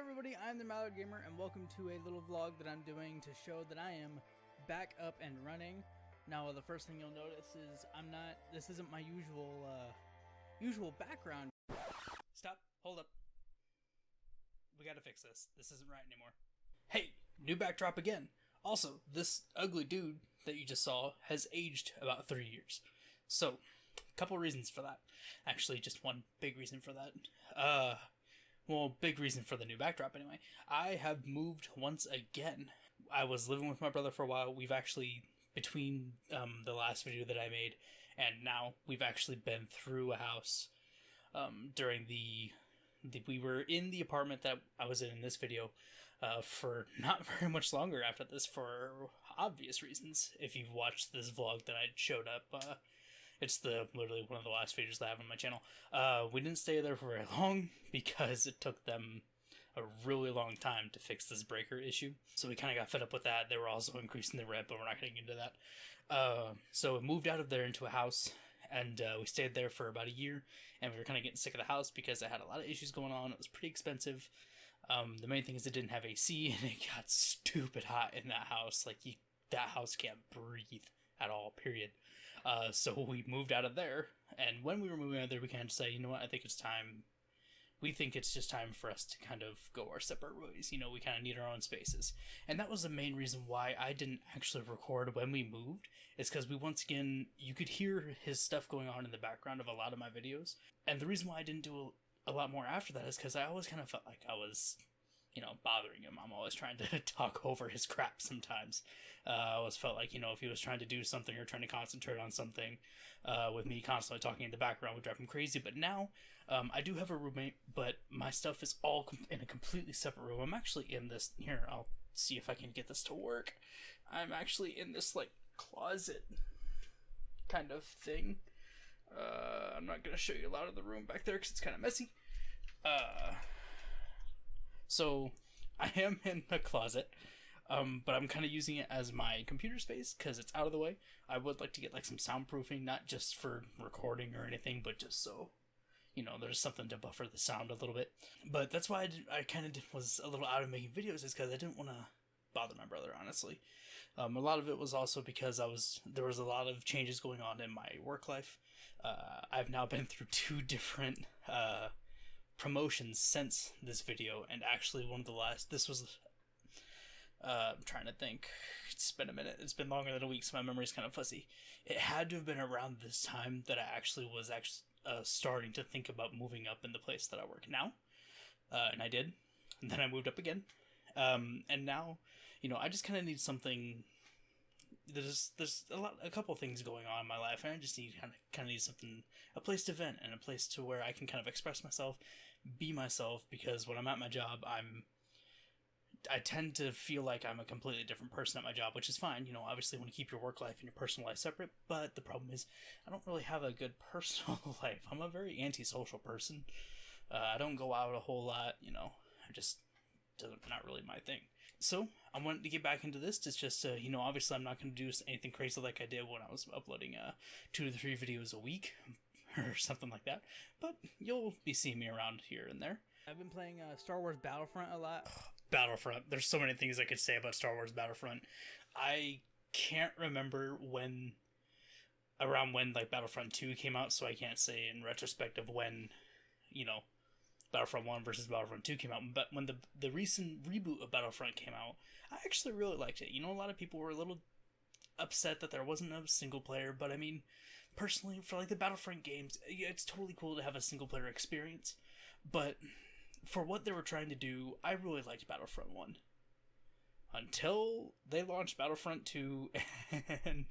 everybody, I'm the Mallard Gamer, and welcome to a little vlog that I'm doing to show that I am back up and running. Now, the first thing you'll notice is this isn't my usual background. Stop, hold up. We gotta fix this. This isn't right anymore. Hey, new backdrop again. Also, this ugly dude that you just saw has aged about 3 years. So, a couple reasons for that. Actually, just one big reason for that. Well, big reason for the new backdrop anyway. I have moved once again. I was living with my brother for a while. We've actually, between the last video that I made and now, we've actually been through a house during we were in the apartment that I was in this video for not very much longer after this, for obvious reasons. If you've watched this vlog that I showed up, it's literally one of the last videos that I have on my channel. We didn't stay there for very long because it took them a really long time to fix this breaker issue. So we kind of got fed up with that. They were also increasing the rent, but we're not getting into that. So we moved out of there into a house, and we stayed there for about a year, and we were kind of getting sick of the house because it had a lot of issues going on. It was pretty expensive. The main thing is it didn't have AC, and it got stupid hot in that house. That house can't breathe at all, period. So we moved out of there, and when we were moving out of there, we kind of decided, you know what, I think it's time. We think it's just time for us to kind of go our separate ways. You know, we kind of need our own spaces. And that was the main reason why I didn't actually record when we moved, is because once again, you could hear his stuff going on in the background of a lot of my videos. And the reason why I didn't do a lot more after that is because I always kind of felt like I was, bothering him. I'm always trying to talk over his crap sometimes. I always felt like, if he was trying to do something or trying to concentrate on something, with me constantly talking in the background would drive him crazy. But now, I do have a roommate, but my stuff is all in a completely separate room. I'm actually in this, here, I'll see if I can get this to work. I'm actually in this, closet kind of thing. I'm not going to show you a lot of the room back there because it's kind of messy. So, I am in the closet, but I'm kind of using it as my computer space because it's out of the way. I would like to get some soundproofing, not just for recording or anything, but just so, there's something to buffer the sound a little bit. But that's why I kind of was a little out of making videos, is because I didn't want to bother my brother, honestly. A lot of it was also because there was a lot of changes going on in my work life. I've now been through 2 different promotions since this video, and actually one of the last, this was, I'm trying to think, it's been a minute, it's been longer than a week, so my memory's kind of fuzzy. It had to have been around this time that I actually was starting to think about moving up in the place that I work now, and I did, and then I moved up again, and now, I just kind of need something. There's a couple things going on in my life, and I just need kind of need something, a place to vent, and a place to where I can kind of express myself, be myself, because when I'm at my job, I tend to feel like I'm a completely different person at my job, which is fine. Obviously you want to keep your work life and your personal life separate, but the problem is I don't really have a good personal life. I'm a very antisocial person. I don't go out a whole lot, not really my thing. So I wanted to get back into this. It's just, obviously I'm not going to do anything crazy like I did when I was uploading 2 to 3 videos a week or something like that. But you'll be seeing me around here and there. I've been playing Star Wars Battlefront a lot. Battlefront. There's so many things I could say about Star Wars Battlefront. I can't remember around when Battlefront 2 came out, so I can't say in retrospect of when, Battlefront 1 versus Battlefront 2 came out, but when the recent reboot of Battlefront came out, I actually really liked it. A lot of people were a little upset that there wasn't a single player, but I mean, personally, for the Battlefront games, it's totally cool to have a single player experience, but for what they were trying to do, I really liked Battlefront 1. Until they launched Battlefront 2, and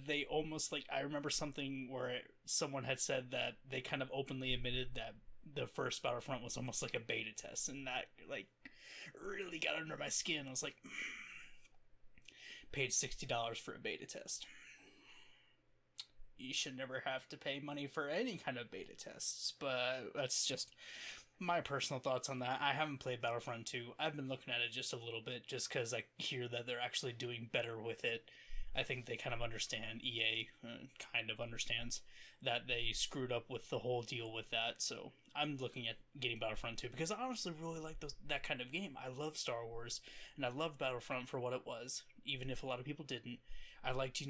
they almost, I remember something where someone had said that they kind of openly admitted that the first Battlefront was almost like a beta test, and that, really got under my skin. I was like, paid $60 for a beta test. You should never have to pay money for any kind of beta tests, but that's just my personal thoughts on that. I haven't played Battlefront 2. I've been looking at it just a little bit, just because I hear that they're actually doing better with it. I think they kind of understand, EA kind of understands that they screwed up with the whole deal with that. So I'm looking at getting Battlefront 2 because I honestly really like that kind of game. I love Star Wars and I loved Battlefront for what it was, even if a lot of people didn't. I liked,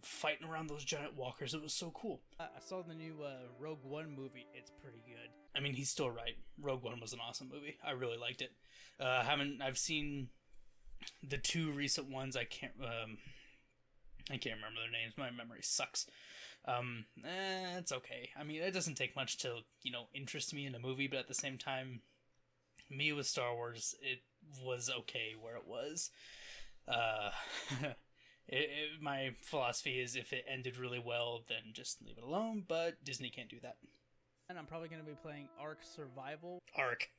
fighting around those giant walkers. It was so cool. I saw the new Rogue One movie. It's pretty good. I mean, he's still right. Rogue One was an awesome movie. I really liked it. I've seen the two recent ones. I can't remember their names. My memory sucks. It's okay. I mean, it doesn't take much to, interest me in a movie, but at the same time, me with Star Wars, it was okay where it was. My philosophy is if it ended really well, then just leave it alone, but Disney can't do that. And I'm probably going to be playing Ark Survival. Ark.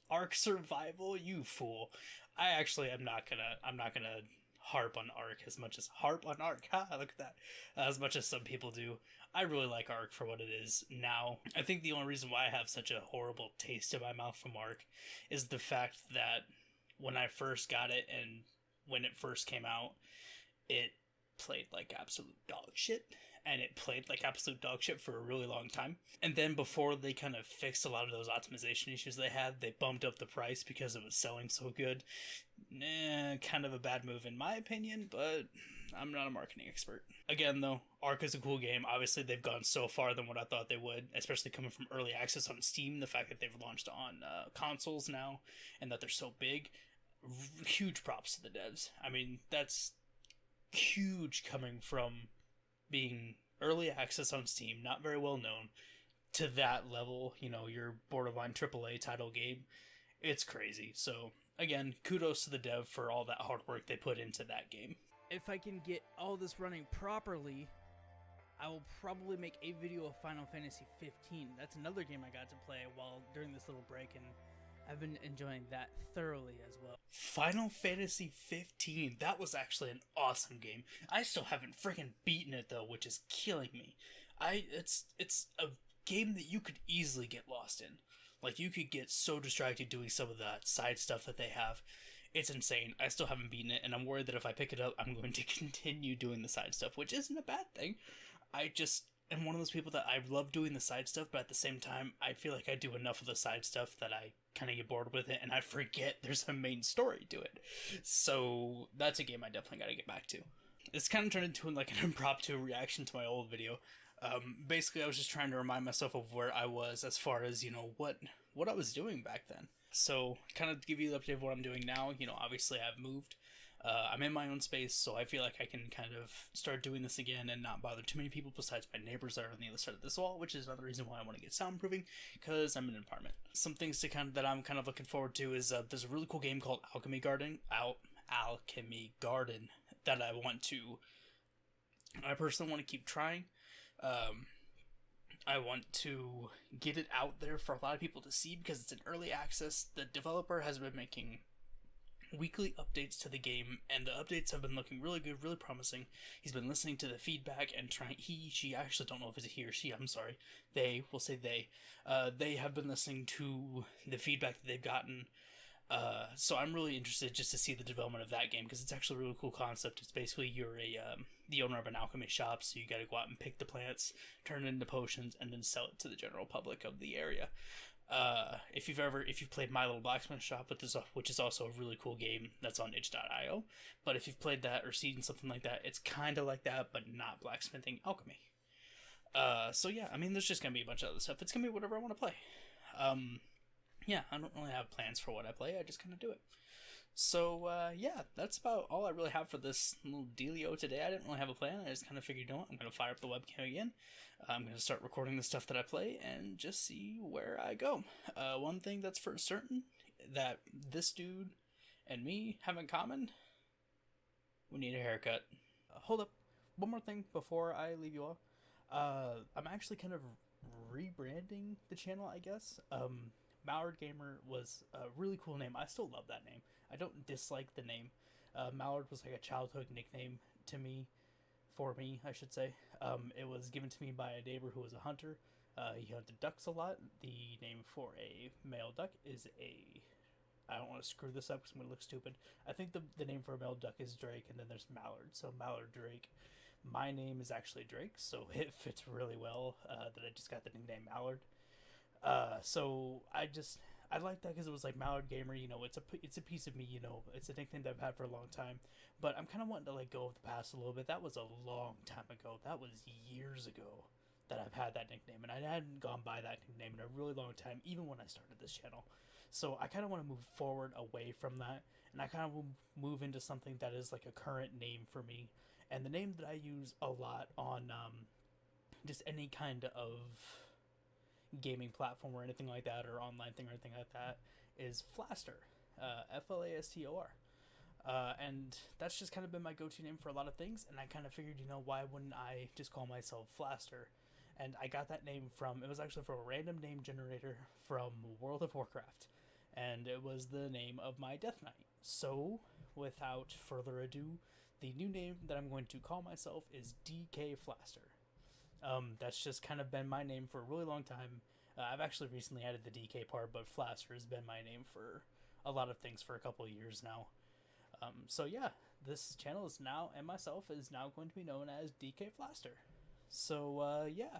Ark Survival, you fool. I'm not gonna harp on Ark as much as Ark. Ha, look at that. As much as some people do. I really like Ark for what it is now. I think the only reason why I have such a horrible taste in my mouth from Ark is the fact that when I first got it and when it first came out, it played like absolute dog shit. And it played like absolute dog shit for a really long time. And then before they kind of fixed a lot of those optimization issues they had, they bumped up the price because it was selling so good. Kind of a bad move in my opinion, but I'm not a marketing expert. Again, though, Ark is a cool game. Obviously, they've gone so far than what I thought they would, especially coming from early access on Steam. The fact that they've launched on consoles now and that they're so big, huge props to the devs. I mean, that's huge coming from being early access on Steam, not very well known, to that level, your borderline AAA title game. It's crazy. So, again, kudos to the dev for all that hard work they put into that game. If I can get all this running properly, I will probably make a video of Final Fantasy 15. That's another game I got to play while during this little break, and I've been enjoying that thoroughly as well. Final Fantasy 15, that was actually an awesome game. I still haven't freaking beaten it though, which is killing me. It's a game that you could easily get lost in. Like, you could get so distracted doing some of that side stuff that they have. It's insane. I still haven't beaten it, and I'm worried that if I pick it up, I'm going to continue doing the side stuff, which isn't a bad thing. I just am one of those people that I love doing the side stuff, but at the same time, I feel like I do enough of the side stuff that I kind of get bored with it, and I forget there's a main story to it. So that's a game I definitely got to get back to. It's kind of turned into like an impromptu reaction to my old video. Basically, I was just trying to remind myself of where I was as far as, what I was doing back then. So, kind of to give you the update of what I'm doing now, obviously I've moved. I'm in my own space, so I feel like I can kind of start doing this again and not bother too many people besides my neighbors that are on the other side of this wall, which is another reason why I want to get soundproofing, because I'm in an apartment. Some things that I'm kind of looking forward to is there's a really cool game called Alchemy Garden that I personally want to keep trying. I want to get it out there for a lot of people to see because it's in early access. The developer has been making weekly updates to the game, and the updates have been looking really good, really promising. He's been listening to the feedback and she, I actually don't know if it's a he or she, I'm sorry. We'll say they have been listening to the feedback that they've gotten. So I'm really interested just to see the development of that game because it's actually a really cool concept. It's basically you're the owner of an alchemy shop, so you got to go out and pick the plants, turn it into potions, and then sell it to the general public of the area. If you've played My Little Blacksmith Shop, which is also a really cool game that's on itch.io, but if you've played that or seen something like that, it's kind of like that, but not blacksmithing alchemy. So yeah, I mean, there's just gonna be a bunch of other stuff. It's gonna be whatever I want to play. Yeah, I don't really have plans for what I play. I just kind of do it. So, yeah, that's about all I really have for this little dealio today. I didn't really have a plan. I just kind of figured, I'm going to fire up the webcam again. I'm going to start recording the stuff that I play and just see where I go. One thing that's for certain that this dude and me have in common, we need a haircut. Hold up. One more thing before I leave you all. I'm actually kind of rebranding the channel, I guess. Mallard Gamer was a really cool name. I still love that name. I don't dislike the name. Mallard was like a childhood nickname for me, I should say. It was given to me by a neighbor who was a hunter. He hunted ducks a lot. The name for a male duck is a I don't want to screw this up because I'm going to look stupid. I think the name for a male duck is Drake, and then there's Mallard. So Mallard Drake. My name is actually Drake, so it fits really well that I just got the nickname Mallard. So I like that because it was like Mallard Gamer. You know, it's a piece of me. You know, it's a nickname that I've had for a long time. But I'm kind of wanting to let go of the past a little bit. That was a long time ago. That was years ago that I've had that nickname, and I hadn't gone by that nickname in a really long time, even when I started this channel. So I kind of want to move forward away from that, and I kind of move into something that is like a current name for me. And the name that I use a lot on just any kind of gaming platform or anything like that, or online thing or anything like that, is Flastor, Flastor. And that's just kind of been my go-to name for a lot of things, and I kind of figured, you know, why wouldn't I just call myself Flastor? And I got that name it was actually from a random name generator from World of Warcraft, and it was the name of my Death Knight. So, without further ado, the new name that I'm going to call myself is DK Flastor. That's just kind of been my name for a really long time. I've actually recently added the DK part, but Flastor has been my name for a lot of things for a couple of years now. So yeah, this channel is now, and myself is now going to be known as DK Flastor. So yeah,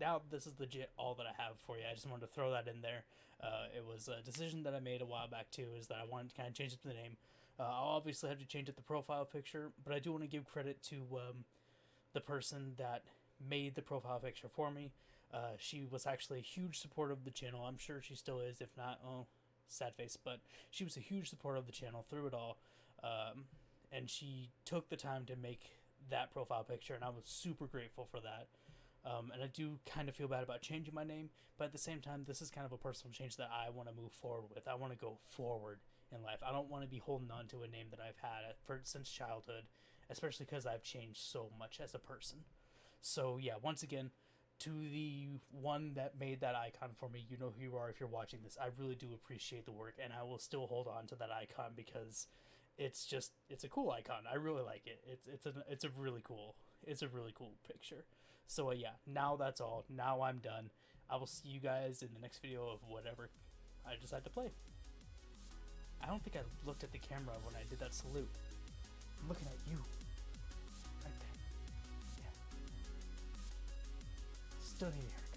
now this is legit all that I have for you. I just wanted to throw that in there. It was a decision that I made a while back too, is that I wanted to kind of change up the name. I'll obviously have to change up the profile picture, but I do want to give credit to the person that made the profile picture for me. She was actually a huge supporter of the channel. I'm sure she still is. If not, oh, sad face. But she was a huge supporter of the channel through it all. And she took the time to make that profile picture, and I was super grateful for that. And I do kind of feel bad about changing my name, but at the same time, this is kind of a personal change that I want to move forward with. I want to go forward in life. I don't want to be holding on to a name that I've had since childhood, especially because I've changed so much as a person. So yeah, once again, to the one that made that icon for me, you know who you are if you're watching this. I really do appreciate the work, and I will still hold on to that icon because it's a cool icon. I really like it. It's a really cool picture. So yeah, now that's all. Now I'm done. I will see you guys in the next video of whatever I decide to play. I don't think I looked at the camera when I did that salute. I'm looking at you. Right there. Yeah. Still here.